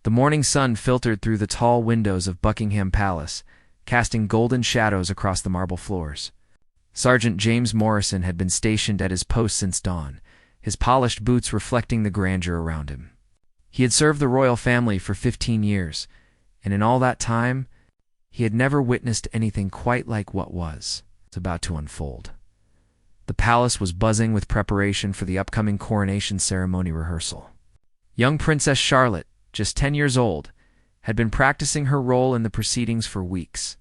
The morning sun filtered through the tall windows of Buckingham Palace, casting golden shadows across the marble floors. Sergeant James Morrison had been stationed at his post since dawn, his polished boots reflecting the grandeur around him. He had served the royal family for 15 years, and in all that time, he had never witnessed anything quite like what was about to unfold. The palace was buzzing with preparation for the upcoming coronation ceremony rehearsal. Young Princess Charlotte, just 10 years old, had been practicing her role in the proceedings for weeks.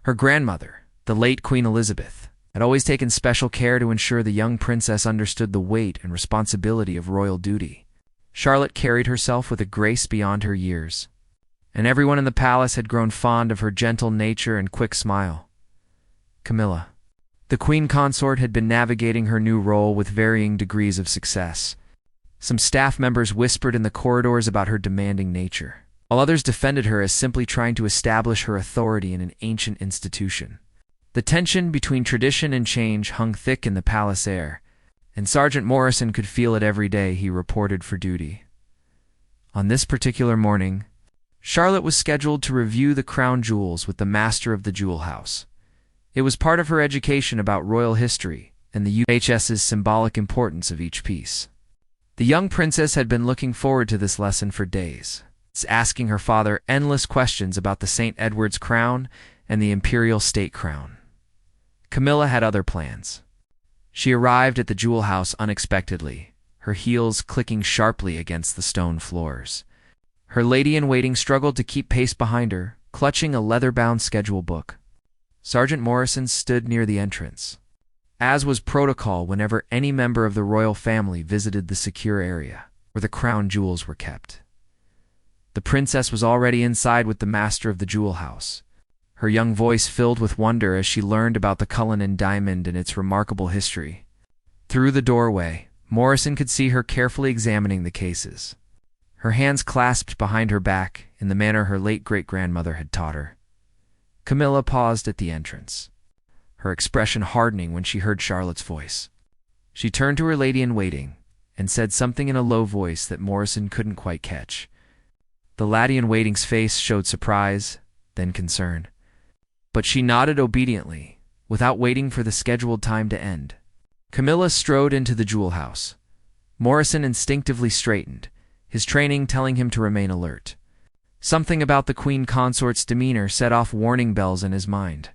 Her grandmother, the late Queen Elizabeth, had always taken special care to ensure the young princess understood the weight and responsibility of royal duty. Charlotte carried herself with a grace beyond her years, and everyone in the palace had grown fond of her gentle nature and quick smile. Camilla, the queen consort, had been navigating her new role with varying degrees of success. Some staff members whispered in the corridors about her demanding nature, while others defended her as simply trying to establish her authority in an ancient institution. The tension between tradition and change hung thick in the palace air, and Sergeant Morrison could feel it every day he reported for duty. On this particular morning, Charlotte was scheduled to review the crown jewels with the master of the jewel house. It was part of her education about royal history and the UHS's symbolic importance of each piece. The young princess had been looking forward to this lesson for days, asking her father endless questions about the St. Edward's crown and the imperial state crown. Camilla had other plans. She arrived at the jewel house unexpectedly, her heels clicking sharply against the stone floors. Her lady-in-waiting struggled to keep pace behind her, clutching a leather-bound schedule book. Sergeant Morrison stood near the entrance, as was protocol whenever any member of the royal family visited the secure area where the crown jewels were kept. The princess was already inside with the master of the jewel house, her young voice filled with wonder as she learned about the Cullinan diamond and its remarkable history. Through the doorway, Morrison could see her carefully examining the cases, her hands clasped behind her back in the manner her late great-grandmother had taught her. Camilla paused at the entrance, her expression hardening when she heard Charlotte's voice. She turned to her lady-in-waiting and said something in a low voice that Morrison couldn't quite catch. The lady-in-waiting's face showed surprise, then concern, but she nodded obediently, without waiting for the scheduled time to end. Camilla strode into the jewel house. Morrison instinctively straightened, his training telling him to remain alert. Something about the queen consort's demeanor set off warning bells in his mind.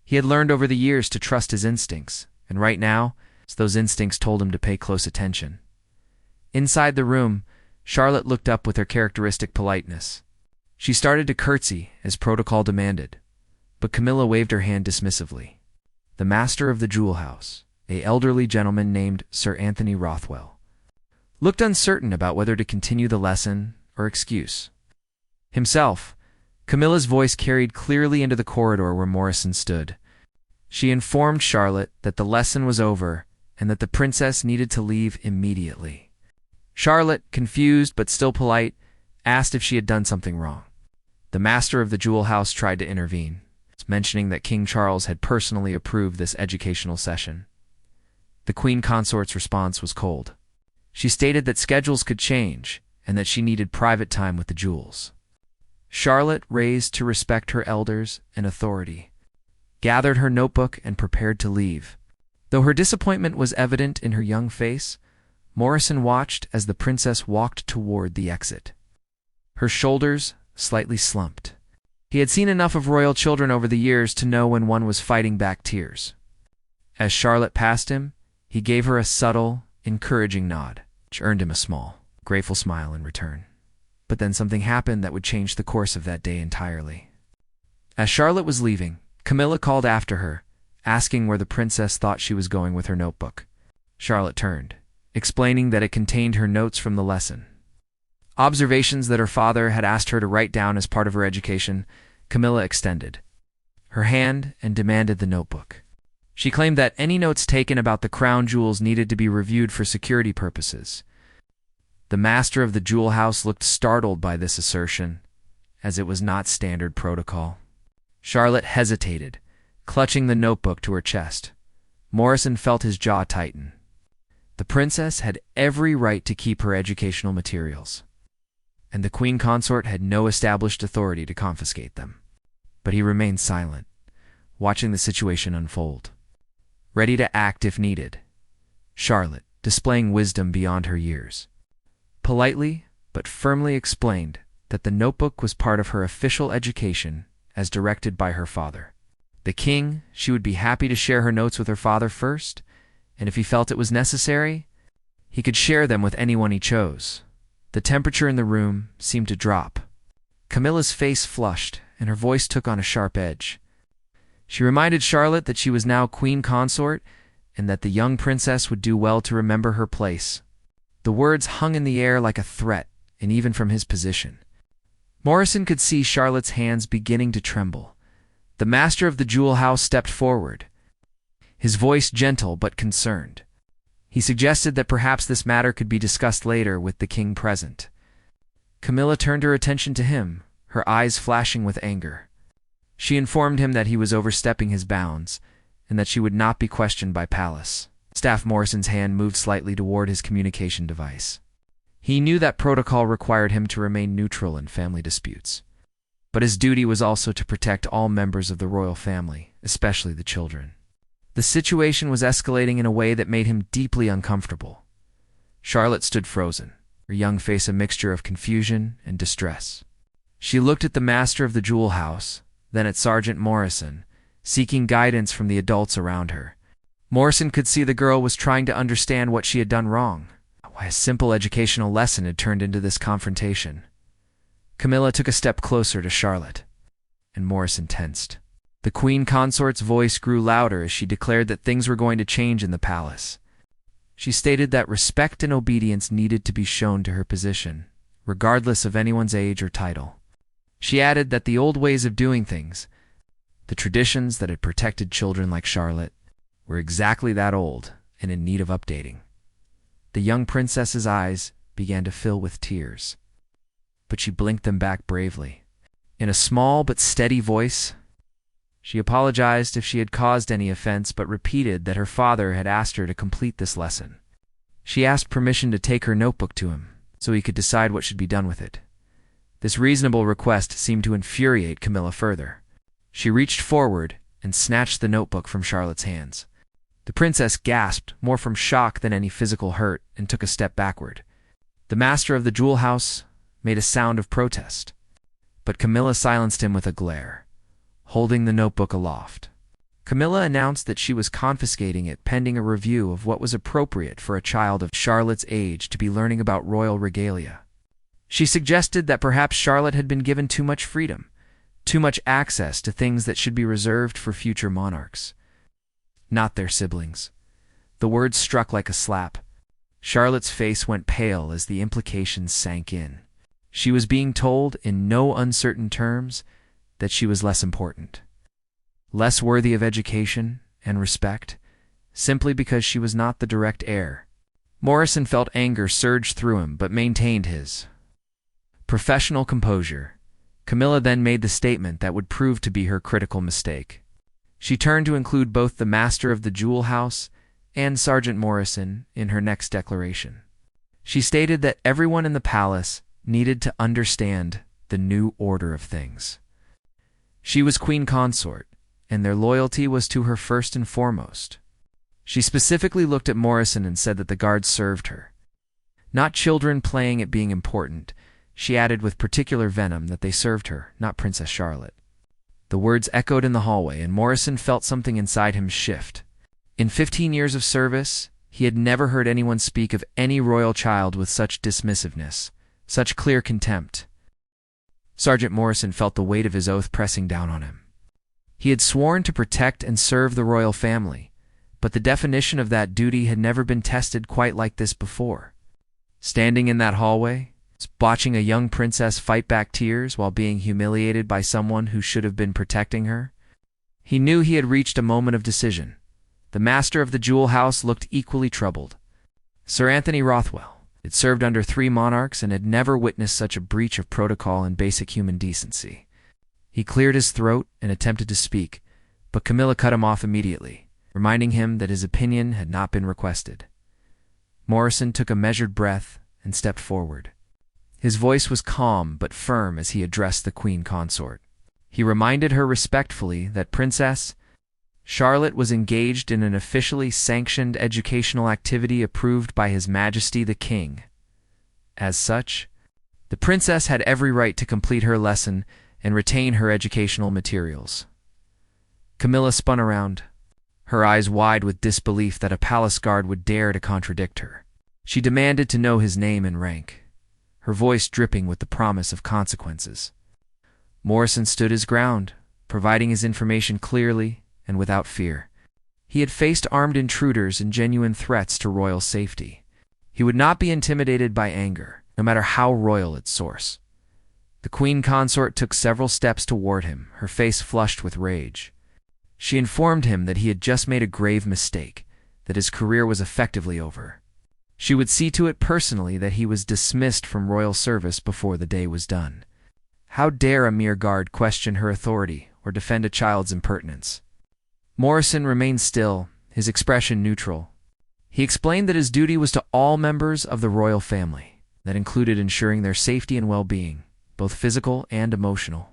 He had learned over the years to trust his instincts, and right now, those instincts told him to pay close attention. Inside the room, Charlotte looked up with her characteristic politeness. She started to curtsy, as protocol demanded, but Camilla waved her hand dismissively. The master of the jewel house, an elderly gentleman named Sir Anthony Rothwell, looked uncertain about whether to continue the lesson or excuse himself. Camilla's voice carried clearly into the corridor where Morrison stood. She informed Charlotte that the lesson was over and that the princess needed to leave immediately. Charlotte, confused but still polite, asked if she had done something wrong. The master of the jewel house tried to intervene, mentioning that King Charles had personally approved this educational session. The queen consort's response was cold. She stated that schedules could change and that she needed private time with the jewels. Charlotte, raised to respect her elders and authority, gathered her notebook and prepared to leave. Though her disappointment was evident in her young face, Morrison watched as the princess walked toward the exit. Her shoulders slightly slumped. He had seen enough of royal children over the years to know when one was fighting back tears. As Charlotte passed him, he gave her a subtle, encouraging nod, which earned him a small, grateful smile in return. But then something happened that would change the course of that day entirely. As Charlotte was leaving, Camilla called after her, asking where the princess thought she was going with her notebook. Charlotte turned, explaining that it contained her notes from the lesson. Observations that her father had asked her to write down as part of her education. Camilla extended her hand and demanded the notebook. She claimed that any notes taken about the crown jewels needed to be reviewed for security purposes. The master of the jewel house looked startled by this assertion, as it was not standard protocol. Charlotte hesitated, clutching the notebook to her chest. Morrison felt his jaw tighten. The princess had every right to keep her educational materials. and the queen consort had no established authority to confiscate them. But he remained silent, watching the situation unfold, ready to act if needed. Charlotte, displaying wisdom beyond her years, politely but firmly explained that the notebook was part of her official education as directed by her father. The king, she would be happy to share her notes with her father first, and if he felt it was necessary, he could share them with anyone he chose. The temperature in the room seemed to drop. Camilla's face flushed, and her voice took on a sharp edge. She reminded Charlotte that she was now queen consort, and that the young princess would do well to remember her place. The words hung in the air like a threat, and even from his position, Morrison could see Charlotte's hands beginning to tremble. The master of the jewel house stepped forward, his voice gentle but concerned. He suggested that perhaps this matter could be discussed later with the king present. Camilla turned her attention to him, her eyes flashing with anger. She informed him that he was overstepping his bounds, and that she would not be questioned by Palace. Staff Morrison's hand moved slightly toward his communication device. He knew that protocol required him to remain neutral in family disputes, but his duty was also to protect all members of the royal family, especially the children. The situation was escalating in a way that made him deeply uncomfortable. Charlotte stood frozen, her young face a mixture of confusion and distress. She looked at the master of the jewel house, then at Sergeant Morrison, seeking guidance from the adults around her. Morrison could see the girl was trying to understand what she had done wrong, why a simple educational lesson had turned into this confrontation. Camilla took a step closer to Charlotte, and Morrison tensed. The queen consort's voice grew louder as she declared that things were going to change in the palace. She stated that respect and obedience needed to be shown to her position, regardless of anyone's age or title. She added that the old ways of doing things, the traditions that had protected children like Charlotte, were exactly that old and in need of updating. The young princess's eyes began to fill with tears, but she blinked them back bravely. In a small but steady voice, she apologized if she had caused any offense, but repeated that her father had asked her to complete this lesson. She asked permission to take her notebook to him, so he could decide what should be done with it. This reasonable request seemed to infuriate Camilla further. She reached forward and snatched the notebook from Charlotte's hands. The princess gasped, more from shock than any physical hurt, and took a step backward. The master of the jewel house made a sound of protest, but Camilla silenced him with a glare, holding the notebook aloft. Camilla announced that she was confiscating it pending a review of what was appropriate for a child of Charlotte's age to be learning about royal regalia. She suggested that perhaps Charlotte had been given too much freedom, too much access to things that should be reserved for future monarchs, not their siblings. The words struck like a slap. Charlotte's face went pale as the implications sank in. She was being told, in no uncertain terms, that she was less important, less worthy of education and respect, simply because she was not the direct heir. Morrison felt anger surge through him, but maintained his professional composure. Camilla then made the statement that would prove to be her critical mistake. She turned to include both the master of the jewel house and Sergeant Morrison in her next declaration. She stated that everyone in the palace needed to understand the new order of things. She was queen consort, and their loyalty was to her first and foremost. She specifically looked at Morrison and said that the guards served her, not children playing at being important. She added with particular venom that they served her, not Princess Charlotte. The words echoed in the hallway, and Morrison felt something inside him shift. In 15 years of service, he had never heard anyone speak of any royal child with such dismissiveness, such clear contempt. Sergeant Morrison felt the weight of his oath pressing down on him. He had sworn to protect and serve the royal family, but the definition of that duty had never been tested quite like this before. Standing in that hallway, watching a young princess fight back tears while being humiliated by someone who should have been protecting her, he knew he had reached a moment of decision. The master of the jewel house looked equally troubled. Sir Anthony Rothwell had served under 3 monarchs and had never witnessed such a breach of protocol and basic human decency. He cleared his throat and attempted to speak, but Camilla cut him off immediately, reminding him that his opinion had not been requested. Morrison took a measured breath and stepped forward. His voice was calm but firm as he addressed the queen consort. He reminded her respectfully that Princess Charlotte was engaged in an officially sanctioned educational activity approved by His Majesty the King. As such, the princess had every right to complete her lesson and retain her educational materials. Camilla spun around, her eyes wide with disbelief that a palace guard would dare to contradict her. She demanded to know his name and rank, her voice dripping with the promise of consequences. Morrison stood his ground, providing his information clearly and without fear. He had faced armed intruders and genuine threats to royal safety. He would not be intimidated by anger, no matter how royal its source. The queen consort took several steps toward him, her face flushed with rage. She informed him that he had just made a grave mistake, that his career was effectively over. She would see to it personally that he was dismissed from royal service before the day was done. How dare a mere guard question her authority or defend a child's impertinence? Morrison remained still, his expression neutral. He explained that his duty was to all members of the royal family, that included ensuring their safety and well-being, both physical and emotional.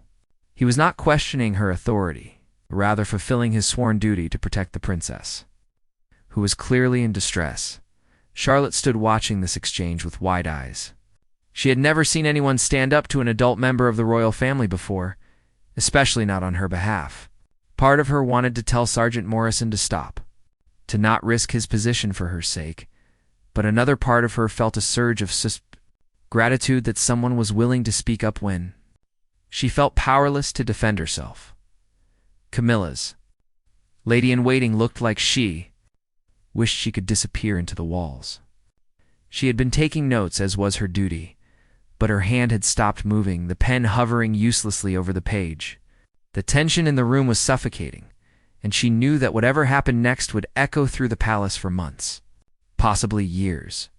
He was not questioning her authority, but rather fulfilling his sworn duty to protect the princess, who was clearly in distress. Charlotte stood watching this exchange with wide eyes. She had never seen anyone stand up to an adult member of the royal family before, especially not on her behalf. Part of her wanted to tell Sergeant Morrison to stop, to not risk his position for her sake, but another part of her felt a surge of gratitude that someone was willing to speak up when she felt powerless to defend herself. Camilla's lady-in-waiting looked like she wished she could disappear into the walls. She had been taking notes, as was her duty, but her hand had stopped moving, the pen hovering uselessly over the page. The tension in the room was suffocating, and she knew that whatever happened next would echo through the palace for months, possibly years.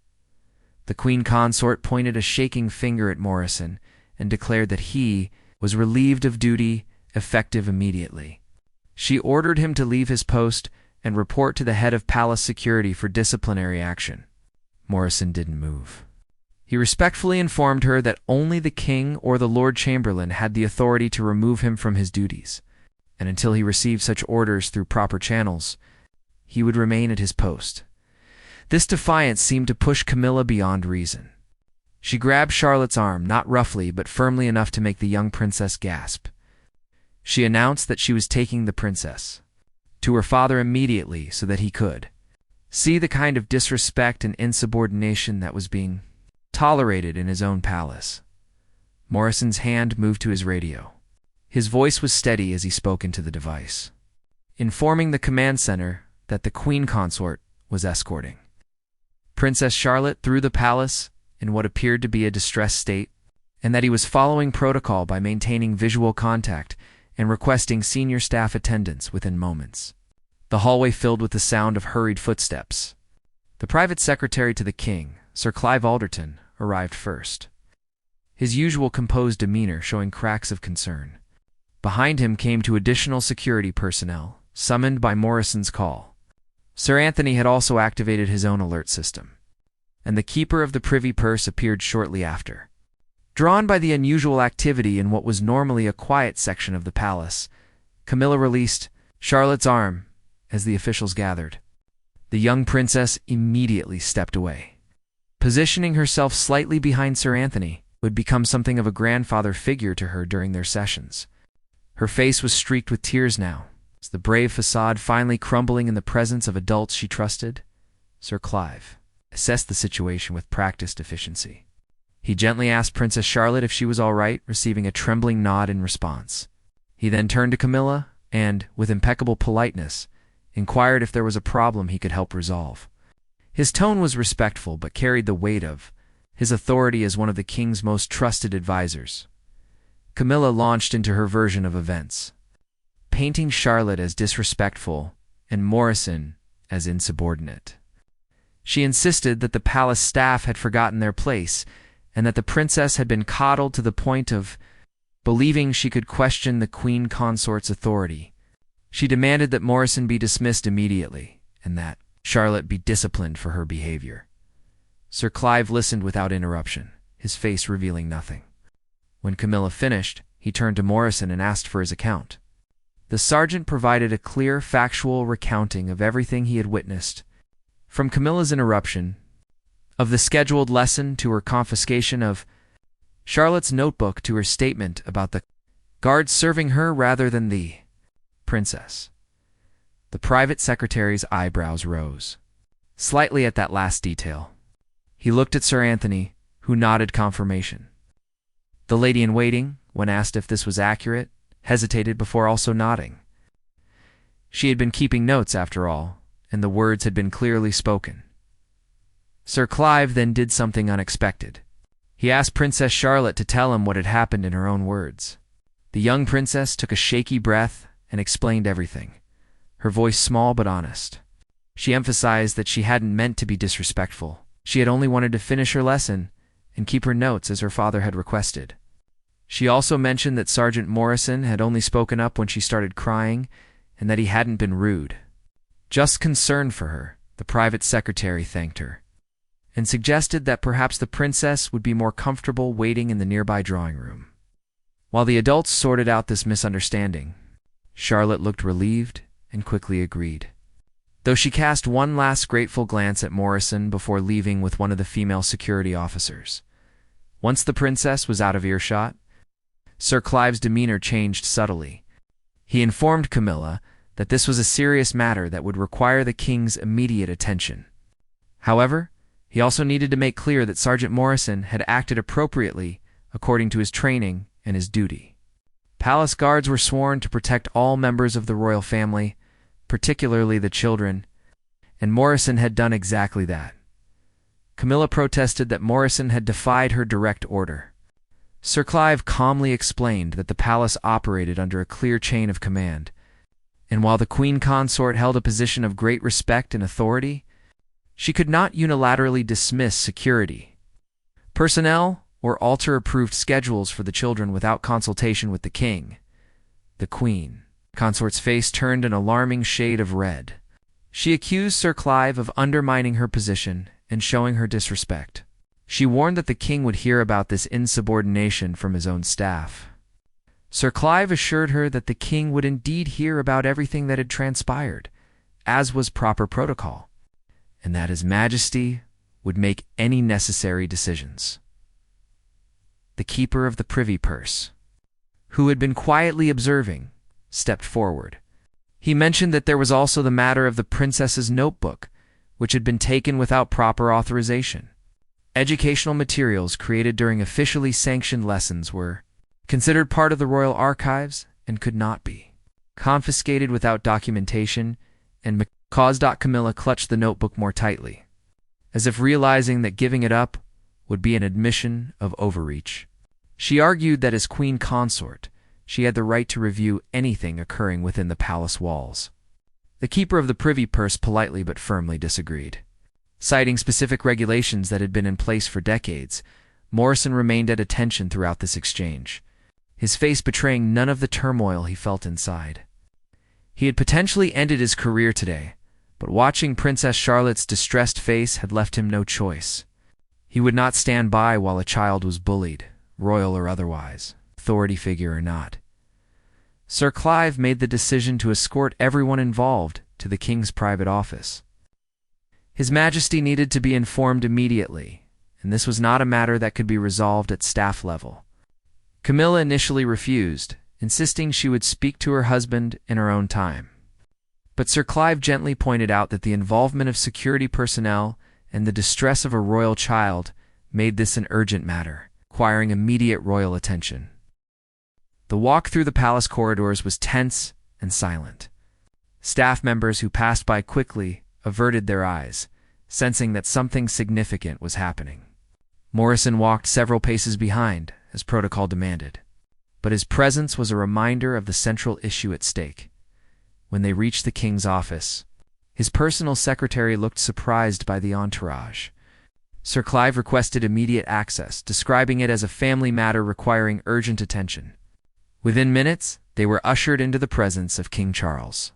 The queen consort pointed a shaking finger at Morrison and declared that he was relieved of duty, effective immediately. She ordered him to leave his post and report to the head of palace security for disciplinary action. Morrison didn't move. He respectfully informed her that only the king or the Lord Chamberlain had the authority to remove him from his duties, and until he received such orders through proper channels, he would remain at his post. This defiance seemed to push Camilla beyond reason. She grabbed Charlotte's arm, not roughly but firmly enough to make the young princess gasp. She announced that she was taking the princess to her father immediately so that he could see the kind of disrespect and insubordination that was being tolerated in his own palace. Morrison's hand moved to his radio. His voice was steady as he spoke into the device, informing the command center that the queen consort was escorting Princess Charlotte through the palace in what appeared to be a distressed state, and that he was following protocol by maintaining visual contact and requesting senior staff attendance within moments. The hallway filled with the sound of hurried footsteps. The private secretary to the king, Sir Clive Alderton, arrived first, his usual composed demeanor showing cracks of concern. Behind him came two additional security personnel, summoned by Morrison's call. Sir Anthony had also activated his own alert system, and the keeper of the privy purse appeared shortly after. Drawn by the unusual activity in what was normally a quiet section of the palace, Camilla released Charlotte's arm as the officials gathered. The young princess immediately stepped away, positioning herself slightly behind Sir Anthony, who had become something of a grandfather figure to her during their sessions. Her face was streaked with tears now, as the brave facade finally crumbling in the presence of adults she trusted. Sir Clive assessed the situation with practiced efficiency. He gently asked Princess Charlotte if she was all right, receiving a trembling nod in response. He then turned to Camilla and, with impeccable politeness, inquired if there was a problem he could help resolve. His tone was respectful but carried the weight of his authority as one of the king's most trusted advisors. Camilla launched into her version of events, painting Charlotte as disrespectful and Morrison as insubordinate. She insisted that the palace staff had forgotten their place and that the princess had been coddled to the point of believing she could question the queen consort's authority. She demanded that Morrison be dismissed immediately and that Charlotte be disciplined for her behavior. Sir Clive listened without interruption, his face revealing nothing. When Camilla finished, he turned to Morrison and asked for his account. The sergeant provided a clear, factual recounting of everything he had witnessed, from Camilla's interruption of the scheduled lesson to her confiscation of Charlotte's notebook to her statement about the guards serving her rather than the princess. The private secretary's eyebrows rose slightly at that last detail. He looked at Sir Anthony, who nodded confirmation. The lady-in-waiting, when asked if this was accurate, hesitated before also nodding. She had been keeping notes, after all, and the words had been clearly spoken. Sir Clive then did something unexpected. He asked Princess Charlotte to tell him what had happened in her own words. The young princess took a shaky breath and explained everything, her voice small but honest. She emphasized that she hadn't meant to be disrespectful. She had only wanted to finish her lesson and keep her notes as her father had requested. She also mentioned that Sergeant Morrison had only spoken up when she started crying and that he hadn't been rude. Just concerned for her, the private secretary thanked her and suggested that perhaps the princess would be more comfortable waiting in the nearby drawing room. While the adults sorted out this misunderstanding, Charlotte looked relieved and quickly agreed, though she cast one last grateful glance at Morrison before leaving with one of the female security officers. Once the princess was out of earshot, Sir Clive's demeanor changed subtly. He informed Camilla that this was a serious matter that would require the king's immediate attention. However, he also needed to make clear that Sergeant Morrison had acted appropriately according to his training and his duty. Palace guards were sworn to protect all members of the royal family, particularly the children, and Morrison had done exactly that. Camilla protested that Morrison had defied her direct order. Sir Clive calmly explained that the palace operated under a clear chain of command, and while the queen consort held a position of great respect and authority, she could not unilaterally dismiss security personnel or alter approved schedules for the children without consultation with the king. The queen consort's face turned an alarming shade of red. She accused Sir Clive of undermining her position and showing her disrespect. She warned that the king would hear about this insubordination from his own staff. Sir Clive assured her that the king would indeed hear about everything that had transpired, as was proper protocol, and that His Majesty would make any necessary decisions. The keeper of the privy purse, who had been quietly observing, stepped forward. He mentioned that there was also the matter of the princess's notebook, which had been taken without proper authorization. Educational materials created during officially sanctioned lessons were considered part of the royal archives and could not be confiscated without documentation, and Camilla clutched the notebook more tightly, as if realizing that giving it up would be an admission of overreach. She argued that as queen consort, she had the right to review anything occurring within the palace walls. The keeper of the privy purse politely but firmly disagreed. Citing specific regulations that had been in place for decades, Morrison remained at attention throughout this exchange, his face betraying none of the turmoil he felt inside. He had potentially ended his career today, but watching Princess Charlotte's distressed face had left him no choice. He would not stand by while a child was bullied, royal or otherwise, authority figure or not. Sir Clive made the decision to escort everyone involved to the king's private office. His Majesty needed to be informed immediately, and this was not a matter that could be resolved at staff level. Camilla initially refused, insisting she would speak to her husband in her own time. But Sir Clive gently pointed out that the involvement of security personnel and the distress of a royal child made this an urgent matter, requiring immediate royal attention. The walk through the palace corridors was tense and silent. Staff members who passed by quickly averted their eyes, sensing that something significant was happening. Morrison walked several paces behind, as protocol demanded, but his presence was a reminder of the central issue at stake. When they reached the king's office, his personal secretary looked surprised by the entourage. Sir Clive requested immediate access, describing it as a family matter requiring urgent attention. Within minutes, they were ushered into the presence of King Charles,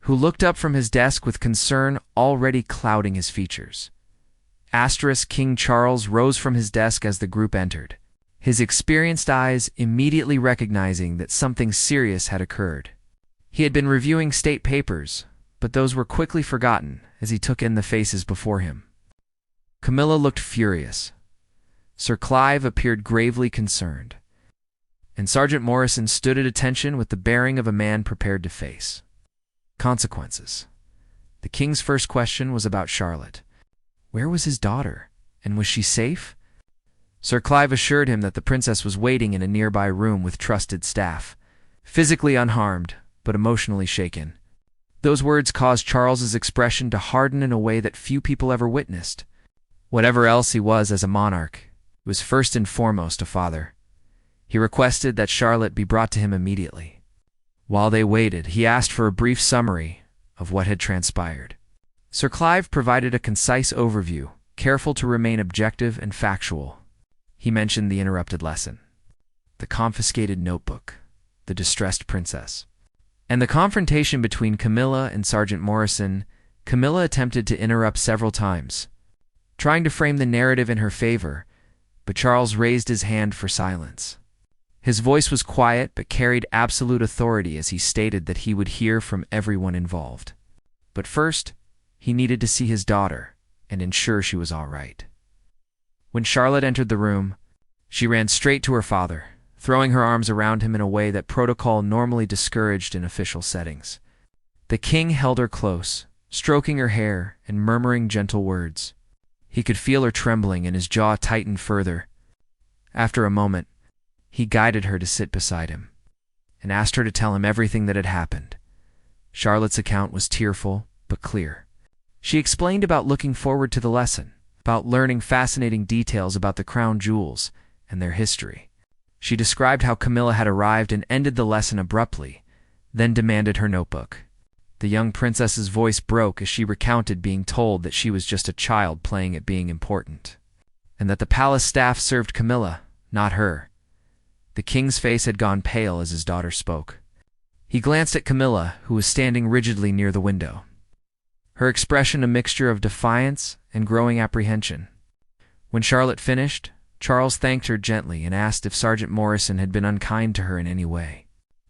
who looked up from his desk with concern already clouding his features. King Charles rose from his desk as the group entered, his experienced eyes immediately recognizing that something serious had occurred. He had been reviewing state papers, but those were quickly forgotten as he took in the faces before him. Camilla looked furious. Sir Clive appeared gravely concerned, and Sergeant Morrison stood at attention with the bearing of a man prepared to face consequences. The king's first question was about Charlotte. Where was his daughter, and was she safe? Sir Clive assured him that the princess was waiting in a nearby room with trusted staff, physically unharmed, but emotionally shaken. Those words caused Charles's expression to harden in a way that few people ever witnessed. Whatever else he was as a monarch, he was first and foremost a father. He requested that Charlotte be brought to him immediately. While they waited, he asked for a brief summary of what had transpired. Sir Clive provided a concise overview, careful to remain objective and factual. He mentioned the interrupted lesson, the confiscated notebook, the distressed princess, and the confrontation between Camilla and Sergeant Morrison. Camilla attempted to interrupt several times, trying to frame the narrative in her favor, but Charles raised his hand for silence. His voice was quiet but carried absolute authority as he stated that he would hear from everyone involved. But first, he needed to see his daughter and ensure she was all right. When Charlotte entered the room, she ran straight to her father, throwing her arms around him in a way that protocol normally discouraged in official settings. The king held her close, stroking her hair and murmuring gentle words. He could feel her trembling and his jaw tightened further. After a moment, he guided her to sit beside him and asked her to tell him everything that had happened. Charlotte's account was tearful but clear. She explained about looking forward to the lesson, about learning fascinating details about the crown jewels and their history. She described how Camilla had arrived and ended the lesson abruptly, then demanded her notebook. The young princess's voice broke as she recounted being told that she was just a child playing at being important, and that the palace staff served Camilla, not her. The king's face had gone pale as his daughter spoke. He glanced at Camilla, who was standing rigidly near the window, her expression a mixture of defiance and growing apprehension. When Charlotte finished, Charles thanked her gently and asked if Sergeant Morrison had been unkind to her in any way.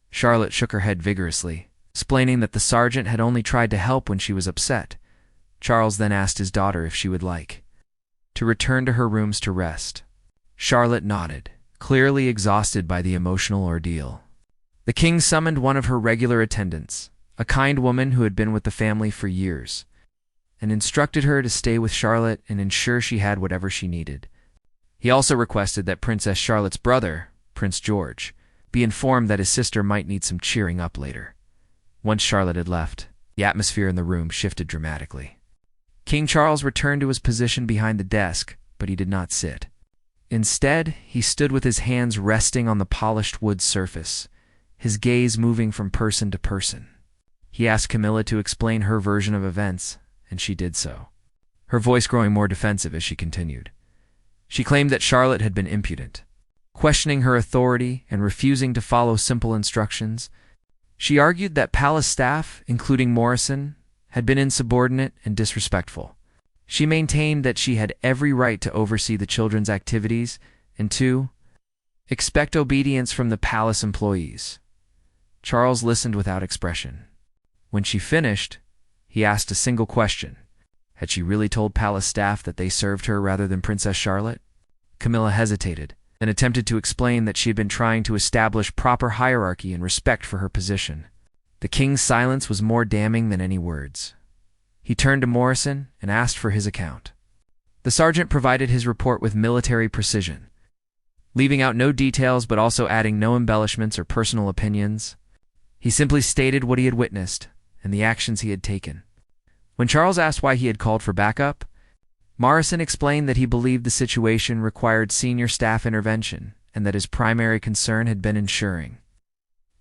Charlotte shook her head vigorously, explaining that the sergeant had only tried to help when she was upset. Charles then asked his daughter if she would like to return to her rooms to rest. Charlotte nodded, clearly exhausted by the emotional ordeal. The king summoned one of her regular attendants, a kind woman who had been with the family for years, and instructed her to stay with Charlotte and ensure she had whatever she needed. He also requested that Princess Charlotte's brother, Prince George, be informed that his sister might need some cheering up later. Once Charlotte had left, the atmosphere in the room shifted dramatically. King Charles returned to his position behind the desk, but he did not sit. Instead, he stood with his hands resting on the polished wood surface, his gaze moving from person to person. He asked Camilla to explain her version of events, and she did so, her voice growing more defensive as she continued. She claimed that Charlotte had been impudent, questioning her authority and refusing to follow simple instructions. She argued that palace staff, including Morrison, had been insubordinate and disrespectful. She maintained that she had every right to oversee the children's activities and to expect obedience from the palace employees. Charles listened without expression. When she finished, he asked a single question. Had she really told palace staff that they served her rather than Princess Charlotte? Camilla hesitated and attempted to explain that she had been trying to establish proper hierarchy and respect for her position. The king's silence was more damning than any words. He turned to Morrison and asked for his account. The sergeant provided his report with military precision, leaving out no details but also adding no embellishments or personal opinions. He simply stated what he had witnessed and the actions he had taken. When Charles asked why he had called for backup, Morrison explained that he believed the situation required senior staff intervention and that his primary concern had been ensuring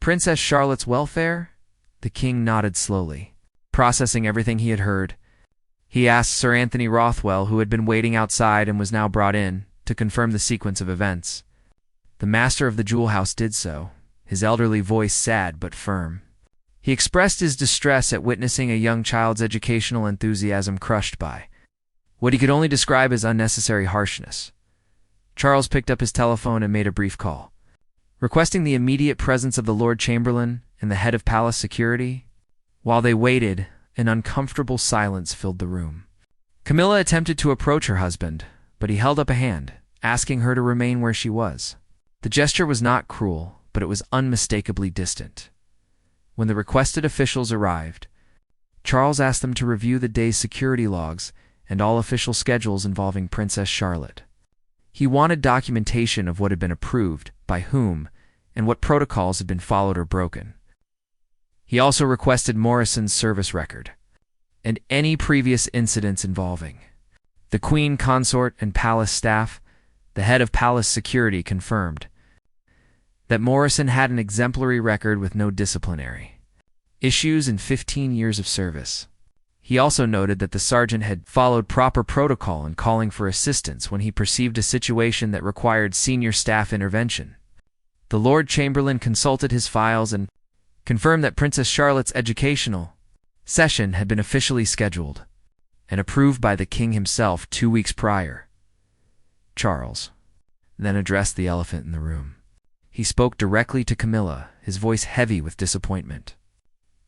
Princess Charlotte's welfare. The king nodded slowly, processing everything he had heard. He asked Sir Anthony Rothwell, who had been waiting outside and was now brought in, to confirm the sequence of events. The master of the jewel house did so, his elderly voice sad but firm. He expressed his distress at witnessing a young child's educational enthusiasm crushed by what he could only describe as unnecessary harshness. Charles picked up his telephone and made a brief call, requesting the immediate presence of the Lord Chamberlain and the head of palace security. While they waited, an uncomfortable silence filled the room. Camilla attempted to approach her husband, but he held up a hand, asking her to remain where she was. The gesture was not cruel, but it was unmistakably distant. When the requested officials arrived, Charles asked them to review the day's security logs and all official schedules involving Princess Charlotte. He wanted documentation of what had been approved, by whom, and what protocols had been followed or broken. He also requested Morrison's service record, and any previous incidents involving the Queen Consort and palace staff. The head of palace security confirmed that Morrison had an exemplary record with no disciplinary issues in 15 years of service. He also noted that the sergeant had followed proper protocol in calling for assistance when he perceived a situation that required senior staff intervention. The Lord Chamberlain consulted his files and confirmed that Princess Charlotte's educational session had been officially scheduled and approved by the king himself 2 weeks prior. Charles then addressed the elephant in the room. He spoke directly to Camilla, his voice heavy with disappointment.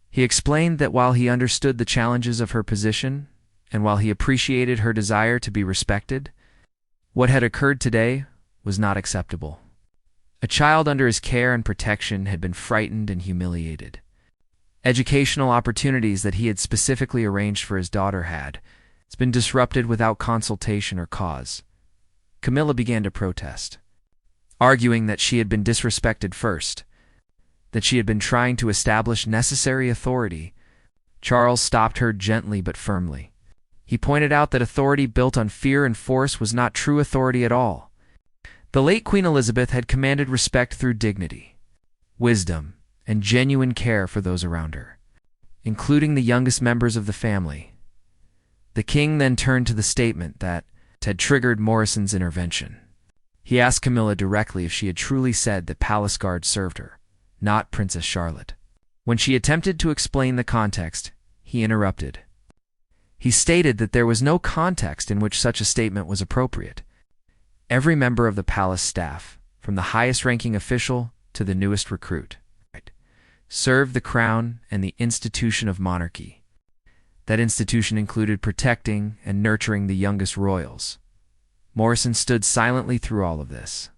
He explained that while he understood the challenges of her position, and while he appreciated her desire to be respected, what had occurred today was not acceptable. A child under his care and protection had been frightened and humiliated. Educational opportunities that he had specifically arranged for his daughter had been disrupted without consultation or cause. Camilla began to protest, arguing that she had been disrespected first, that she had been trying to establish necessary authority. Charles stopped her gently but firmly. He pointed out that authority built on fear and force was not true authority at all. The late Queen Elizabeth had commanded respect through dignity, wisdom, and genuine care for those around her, including the youngest members of the family. The king then turned to the statement that had triggered Morrison's intervention. He asked Camilla directly if she had truly said that palace guards served her, not Princess Charlotte. When she attempted to explain the context, he interrupted. He stated that there was no context in which such a statement was appropriate. Every member of the palace staff, from the highest-ranking official to the newest recruit, served the crown and the institution of monarchy. That institution included protecting and nurturing the youngest royals. Morrison stood silently through all of this,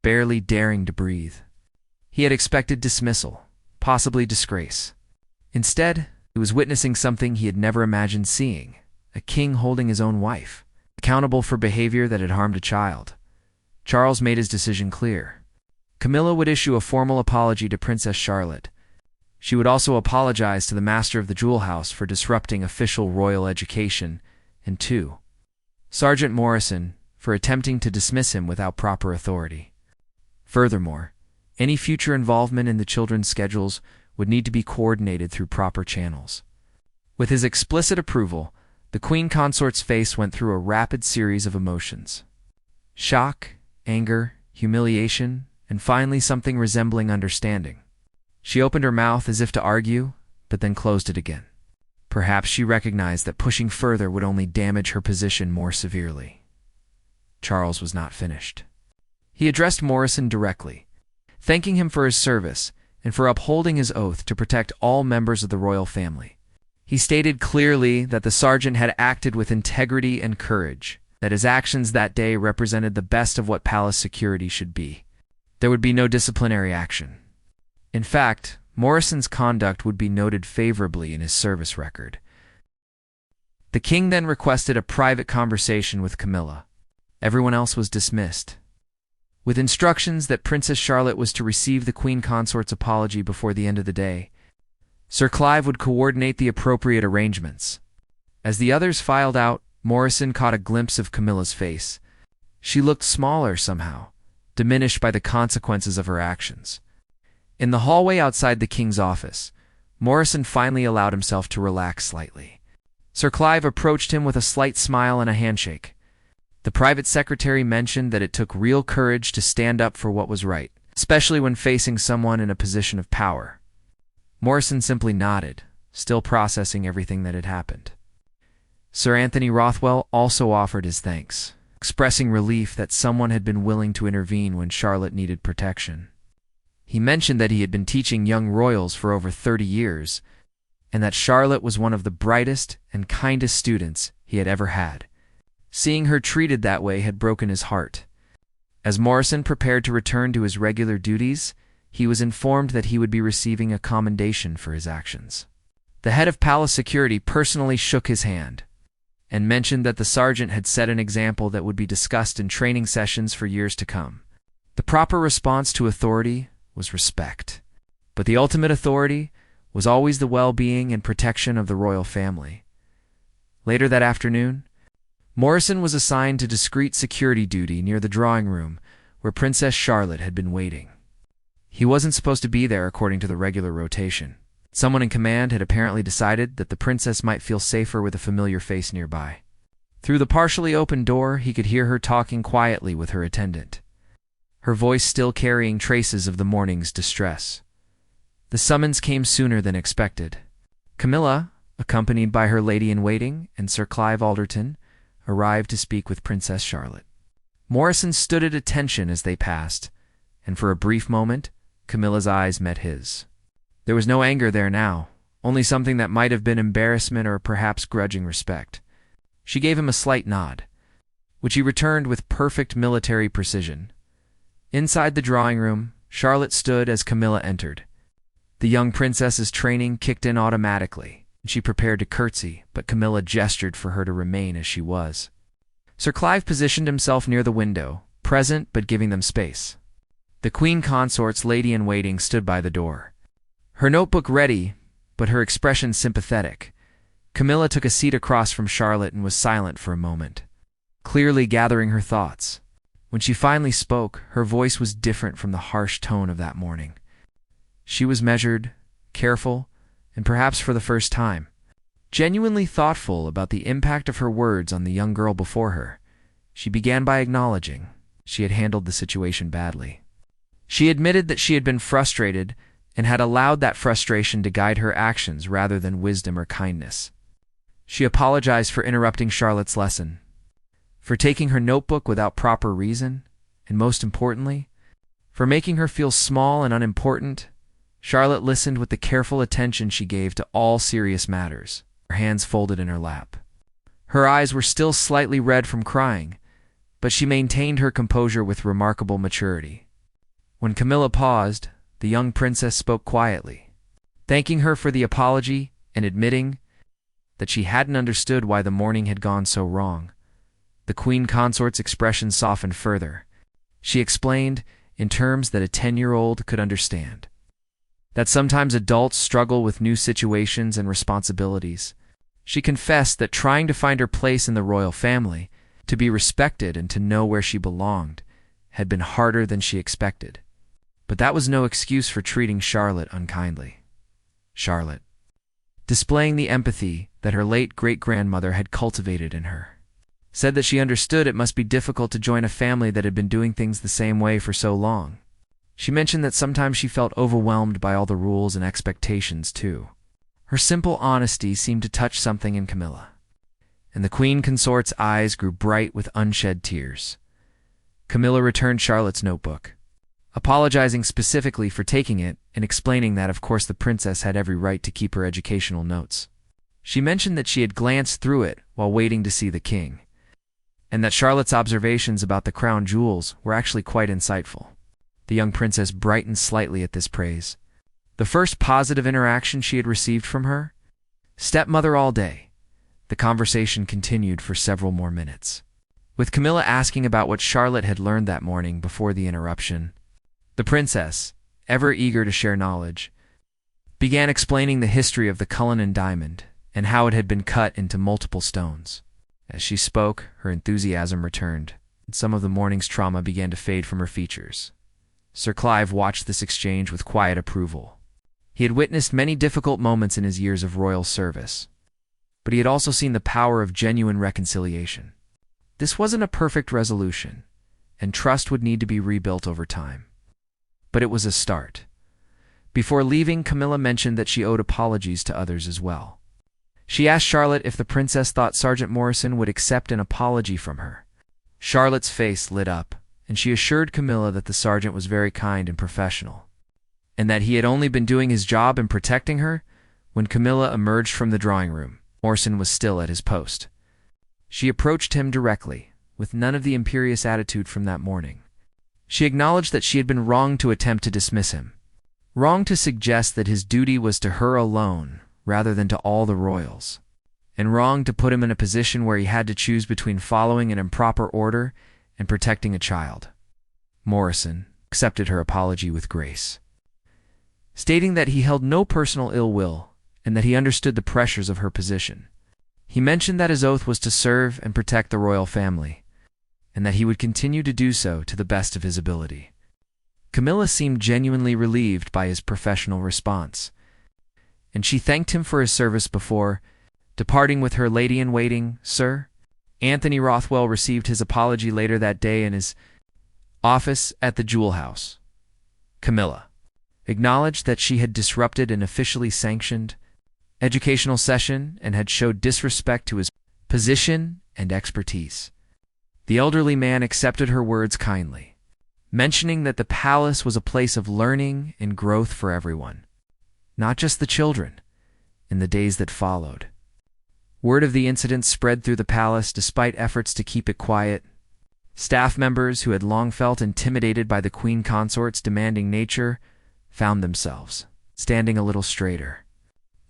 barely daring to breathe. He had expected dismissal, possibly disgrace. Instead, he was witnessing something he had never imagined seeing: a king holding his own wife accountable for behavior that had harmed a child. Charles made his decision clear. Camilla would issue a formal apology to Princess Charlotte. She would also apologize to the master of the jewel house for disrupting official royal education, and to Sergeant Morrison for attempting to dismiss him without proper authority. Furthermore, any future involvement in the children's schedules would need to be coordinated through proper channels. With his explicit approval, the Queen Consort's face went through a rapid series of emotions: shock, anger, humiliation, and finally something resembling understanding. She opened her mouth as if to argue, but then closed it again. Perhaps she recognized that pushing further would only damage her position more severely. Charles was not finished. He addressed Morrison directly, thanking him for his service and for upholding his oath to protect all members of the royal family. He stated clearly that the sergeant had acted with integrity and courage, that his actions that day represented the best of what palace security should be. There would be no disciplinary action. In fact, Morrison's conduct would be noted favorably in his service record. The king then requested a private conversation with Camilla. Everyone else was dismissed, with instructions that Princess Charlotte was to receive the Queen Consort's apology before the end of the day. Sir Clive would coordinate the appropriate arrangements. As the others filed out, Morrison caught a glimpse of Camilla's face. She looked smaller somehow, diminished by the consequences of her actions. In the hallway outside the king's office, Morrison finally allowed himself to relax slightly. Sir Clive approached him with a slight smile and a handshake. The private secretary mentioned that it took real courage to stand up for what was right, especially when facing someone in a position of power. Morrison simply nodded, still processing everything that had happened. Sir Anthony Rothwell also offered his thanks, expressing relief that someone had been willing to intervene when Charlotte needed protection. He mentioned that he had been teaching young royals for over 30 years, and that Charlotte was one of the brightest and kindest students he had ever had. Seeing her treated that way had broken his heart. As Morrison prepared to return to his regular duties, he was informed that he would be receiving a commendation for his actions. The head of palace security personally shook his hand and mentioned that the sergeant had set an example that would be discussed in training sessions for years to come. The proper response to authority was respect, but the ultimate authority was always the well-being and protection of the royal family. Later that afternoon, Morrison was assigned to discreet security duty near the drawing room where Princess Charlotte had been waiting. He wasn't supposed to be there according to the regular rotation. Someone in command had apparently decided that the princess might feel safer with a familiar face nearby. Through the partially open door, he could hear her talking quietly with her attendant, her voice still carrying traces of the morning's distress. The summons came sooner than expected. Camilla, accompanied by her lady-in-waiting and Sir Clive Alderton, arrived to speak with Princess Charlotte. Morrison stood at attention as they passed, and for a brief moment, Camilla's eyes met his. There was no anger there now, only something that might have been embarrassment or perhaps grudging respect. She gave him a slight nod, which he returned with perfect military precision. Inside the drawing room, Charlotte stood as Camilla entered. The young princess's training kicked in automatically, and she prepared to curtsy, but Camilla gestured for her to remain as she was. Sir Clive positioned himself near the window, present but giving them space. The queen consort's lady-in-waiting stood by the door, her notebook ready, but her expression sympathetic. Camilla took a seat across from Charlotte and was silent for a moment, clearly gathering her thoughts. When she finally spoke, her voice was different from the harsh tone of that morning. She was measured, careful, and perhaps for the first time, genuinely thoughtful about the impact of her words on the young girl before her. She began by acknowledging she had handled the situation badly. She admitted that she had been frustrated and had allowed that frustration to guide her actions rather than wisdom or kindness. She apologized for interrupting Charlotte's lesson, for taking her notebook without proper reason, and most importantly, for making her feel small and unimportant. Charlotte listened with the careful attention she gave to all serious matters, her hands folded in her lap. Her eyes were still slightly red from crying, but she maintained her composure with remarkable maturity. When Camilla paused, the young princess spoke quietly, thanking her for the apology and admitting that she hadn't understood why the morning had gone so wrong. The queen consort's expression softened further. She explained, in terms that a 10-year-old could understand, that sometimes adults struggle with new situations and responsibilities. She confessed that trying to find her place in the royal family, to be respected and to know where she belonged, had been harder than she expected. But that was no excuse for treating Charlotte unkindly. Charlotte, displaying the empathy that her late great-grandmother had cultivated in her, said that she understood it must be difficult to join a family that had been doing things the same way for so long. She mentioned that sometimes she felt overwhelmed by all the rules and expectations, too. Her simple honesty seemed to touch something in Camilla, and the queen consort's eyes grew bright with unshed tears. Camilla returned Charlotte's notebook, apologizing specifically for taking it and explaining that, of course, the princess had every right to keep her educational notes. She mentioned that she had glanced through it while waiting to see the king, and that Charlotte's observations about the crown jewels were actually quite insightful. The young princess brightened slightly at this praise, the first positive interaction she had received from her stepmother all day. The conversation continued for several more minutes, with Camilla asking about what Charlotte had learned that morning before the interruption. The princess, ever eager to share knowledge, began explaining the history of the Cullinan diamond and how it had been cut into multiple stones. As she spoke, her enthusiasm returned, and some of the morning's trauma began to fade from her features. Sir Clive watched this exchange with quiet approval. He had witnessed many difficult moments in his years of royal service, but he had also seen the power of genuine reconciliation. This wasn't a perfect resolution, and trust would need to be rebuilt over time. But it was a start. Before leaving, Camilla mentioned that she owed apologies to others as well. She asked Charlotte if the princess thought Sergeant Morrison would accept an apology from her. Charlotte's face lit up, and she assured Camilla that the sergeant was very kind and professional, and that he had only been doing his job in protecting her. When Camilla emerged from the drawing room, Morrison was still at his post. She approached him directly, with none of the imperious attitude from that morning. She acknowledged that she had been wrong to attempt to dismiss him, wrong to suggest that his duty was to her alone rather than to all the royals, and wrong to put him in a position where he had to choose between following an improper order and protecting a child. Morrison accepted her apology with grace, stating that he held no personal ill will and that he understood the pressures of her position. He mentioned that his oath was to serve and protect the royal family, and that he would continue to do so to the best of his ability. Camilla seemed genuinely relieved by his professional response, and she thanked him for his service before departing with her lady-in-waiting, Sir Anthony Rothwell received his apology later that day in his office at the Jewel House. Camilla acknowledged that she had disrupted an officially sanctioned educational session and had showed disrespect to his position and expertise. The elderly man accepted her words kindly, mentioning that the palace was a place of learning and growth for everyone, not just the children. In the days that followed, word of the incident spread through the palace despite efforts to keep it quiet. Staff members who had long felt intimidated by the queen consort's demanding nature found themselves standing a little straighter,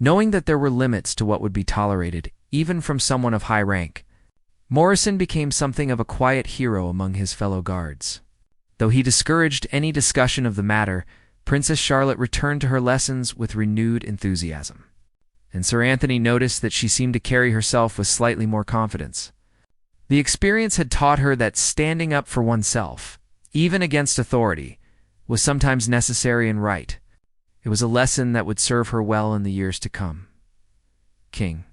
knowing that there were limits to what would be tolerated, even from someone of high rank. Morrison became something of a quiet hero among his fellow guards. Though he discouraged any discussion of the matter, Princess Charlotte returned to her lessons with renewed enthusiasm, and Sir Anthony noticed that she seemed to carry herself with slightly more confidence. The experience had taught her that standing up for oneself, even against authority, was sometimes necessary and right. It was a lesson that would serve her well in the years to come. King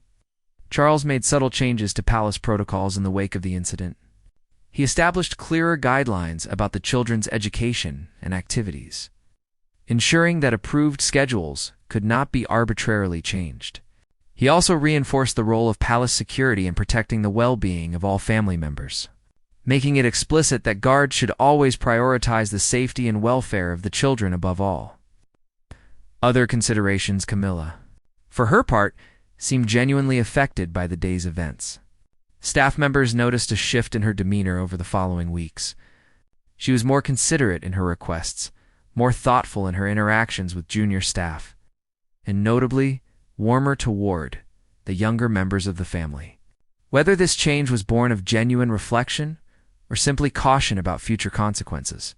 Charles made subtle changes to palace protocols in the wake of the incident. He established clearer guidelines about the children's education and activities, ensuring that approved schedules could not be arbitrarily changed. He also reinforced the role of palace security in protecting the well-being of all family members, making it explicit that guards should always prioritize the safety and welfare of the children above all. Other considerations. Camilla, for her part, seemed genuinely affected by the day's events. Staff members noticed a shift in her demeanor over the following weeks. She was more considerate in her requests, more thoughtful in her interactions with junior staff, and notably, warmer toward the younger members of the family. Whether this change was born of genuine reflection or simply caution about future consequences,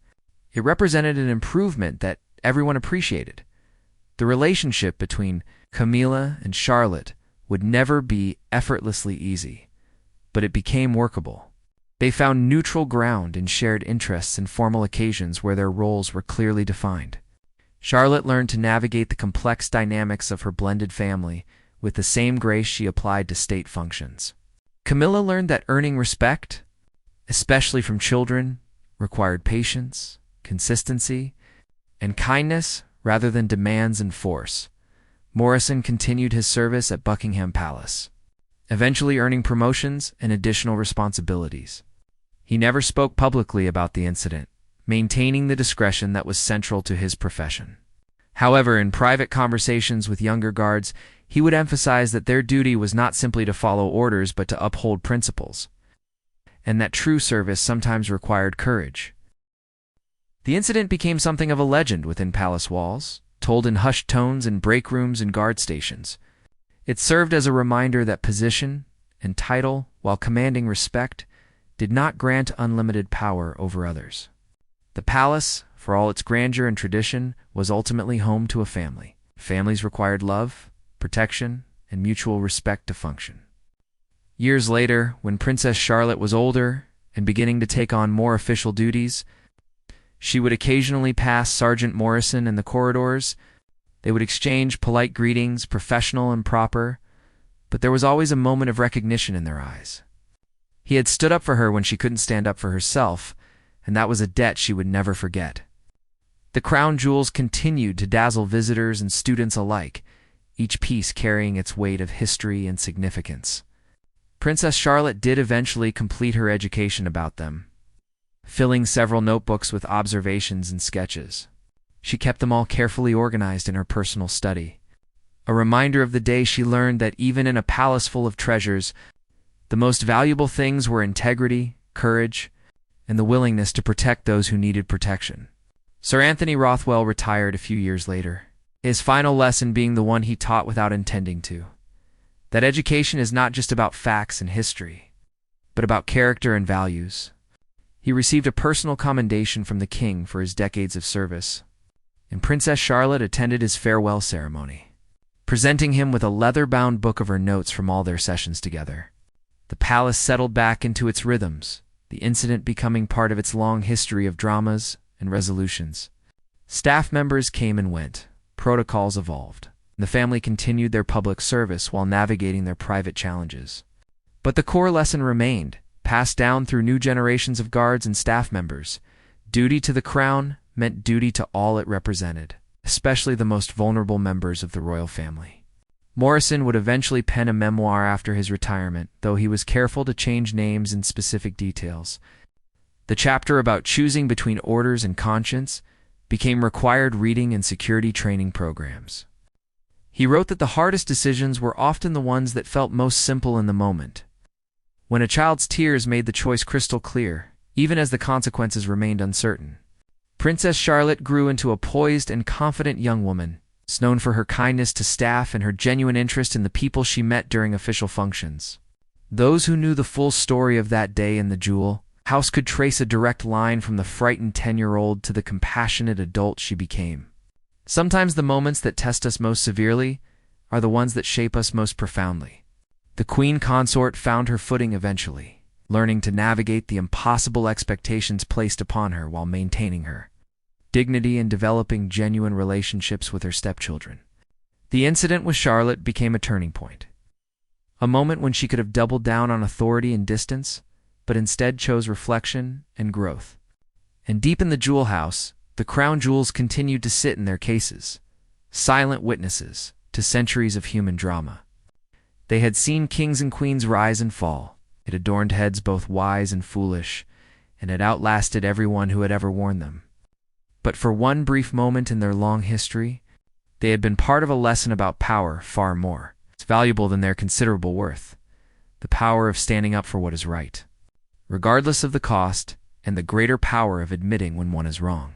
it represented an improvement that everyone appreciated. The relationship between Camila and Charlotte would never be effortlessly easy, but it became workable. They found neutral ground and shared interests in formal occasions where their roles were clearly defined. Charlotte learned to navigate the complex dynamics of her blended family with the same grace she applied to state functions. Camilla learned that earning respect, especially from children, required patience, consistency, and kindness rather than demands and force. Morrison continued his service at Buckingham Palace, eventually earning promotions and additional responsibilities. He never spoke publicly about the incident, maintaining the discretion that was central to his profession. However, in private conversations with younger guards, he would emphasize that their duty was not simply to follow orders but to uphold principles, and that true service sometimes required courage. The incident became something of a legend within palace walls, told in hushed tones in break rooms and guard stations. It served as a reminder that position and title, while commanding respect, did not grant unlimited power over others. The palace, for all its grandeur and tradition, was ultimately home to a family. Families required love, protection, and mutual respect to function. Years later, when Princess Charlotte was older and beginning to take on more official duties, she would occasionally pass Sergeant Morrison in the corridors. They would exchange polite greetings, professional and proper, but there was always a moment of recognition in their eyes. He had stood up for her when she couldn't stand up for herself, and that was a debt she would never forget. The crown jewels continued to dazzle visitors and students alike, each piece carrying its weight of history and significance. Princess Charlotte did eventually complete her education about them, filling several notebooks with observations and sketches. She kept them all carefully organized in her personal study, a reminder of the day she learned that even in a palace full of treasures, the most valuable things were integrity, courage, and the willingness to protect those who needed protection. Sir Anthony Rothwell retired a few years later, his final lesson being the one he taught without intending to: that education is not just about facts and history, but about character and values. He received a personal commendation from the king for his decades of service, and Princess Charlotte attended his farewell ceremony, presenting him with a leather-bound book of her notes from all their sessions together. The palace settled back into its rhythms, the incident becoming part of its long history of dramas and resolutions. Staff members came and went, protocols evolved, and the family continued their public service while navigating their private challenges. But the core lesson remained, passed down through new generations of guards and staff members. Duty to the crown meant duty to all it represented, especially the most vulnerable members of the royal family. Morrison would eventually pen a memoir after his retirement, though he was careful to change names and specific details. The chapter about choosing between orders and conscience became required reading in security training programs. He wrote that the hardest decisions were often the ones that felt most simple in the moment, when a child's tears made the choice crystal clear, even as the consequences remained uncertain. Princess Charlotte grew into a poised and confident young woman, known for her kindness to staff and her genuine interest in the people she met during official functions. Those who knew the full story of that day in the Jewel House could trace a direct line from the frightened 10-year-old to the compassionate adult she became. Sometimes the moments that test us most severely are the ones that shape us most profoundly. The queen consort found her footing eventually, learning to navigate the impossible expectations placed upon her while maintaining her dignity and developing genuine relationships with her stepchildren. The incident with Charlotte became a turning point, a moment when she could have doubled down on authority and distance, but instead chose reflection and growth. And deep in the Jewel House, the crown jewels continued to sit in their cases, silent witnesses to centuries of human drama. They had seen kings and queens rise and fall. It adorned heads both wise and foolish, and had outlasted everyone who had ever worn them. But for one brief moment in their long history, they had been part of a lesson about power far more valuable than their considerable worth: the power of standing up for what is right, regardless of the cost, and the greater power of admitting when one is wrong.